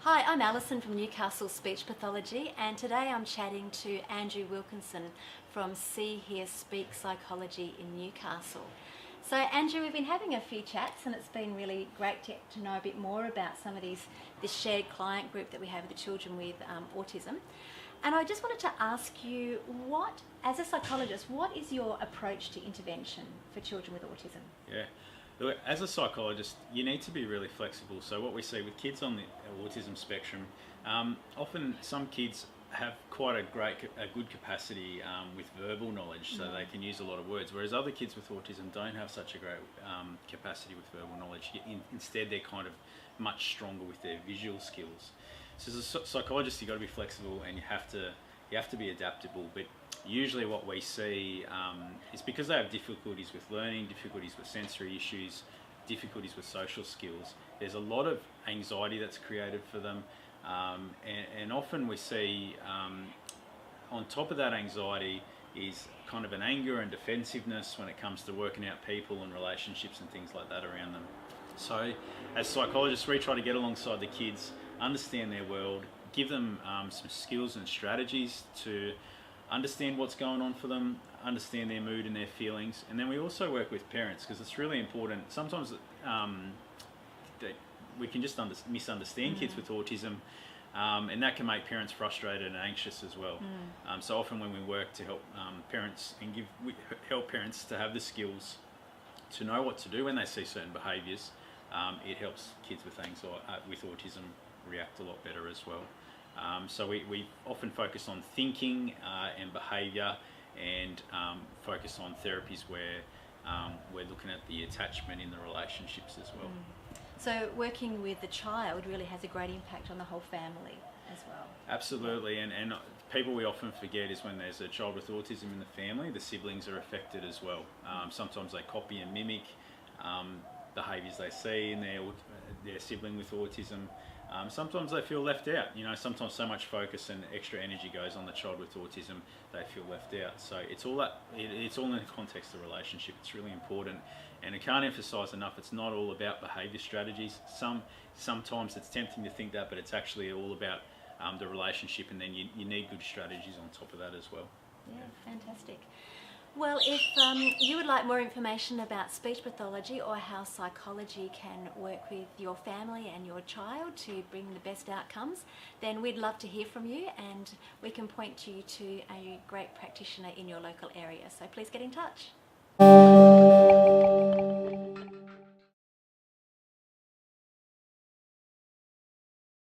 Hi, I'm Alison from Newcastle Speech Pathology, and today I'm chatting to Andrew Wilkinson from See, Hear, Speak Psychology in Newcastle. So Andrew, we've been having a few chats and it's been really great to know a bit more about some of this shared client group that we have with the children with autism. And I just wanted to ask you, as a psychologist, what is your approach to intervention for children with autism? Yeah. Look, as a psychologist, you need to be really flexible. So what we see with kids on the autism spectrum, often some kids have quite a good capacity with verbal knowledge, so they can use a lot of words, whereas other kids with autism don't have such a great capacity with verbal knowledge. Instead, they're kind of much stronger with their visual skills. So as a psychologist, you've got to be flexible and you have to be adaptable. But usually what we see is because they have difficulties with learning, difficulties with sensory issues, difficulties with social skills, there's a lot of anxiety that's created for them. And often we see on top of that anxiety is kind of an anger and defensiveness when it comes to working out people and relationships and things like that around them. So as psychologists, we try to get alongside the kids, understand their world, give them some skills and strategies to understand what's going on for them, understand their mood and their feelings. And then we also work with parents because it's really important. Sometimes we can just misunderstand kids with autism, and that can make parents frustrated and anxious as well. So often when we work to help parents and help parents to have the skills to know what to do when they see certain behaviours, it helps kids with autism react a lot better as well. So we often focus on thinking and behaviour, and focus on therapies where we're looking at the attachment in the relationships as well. So working with the child really has a great impact on the whole family as well. Absolutely, and people we often forget is when there's a child with autism in the family, the siblings are affected as well. Sometimes they copy and mimic behaviours they see in their sibling with autism. Sometimes they feel left out. Sometimes so much focus and extra energy goes on the child with autism, they feel left out. So it's all in the context of relationship. It's really important, and I can't emphasise enough. It's not all about behaviour strategies. Sometimes it's tempting to think that, but it's actually all about the relationship, and then you need good strategies on top of that as well. Yeah, fantastic. Well, if you would like more information about speech pathology or how psychology can work with your family and your child to bring the best outcomes, then we'd love to hear from you, and we can point you to a great practitioner in your local area. So please get in touch.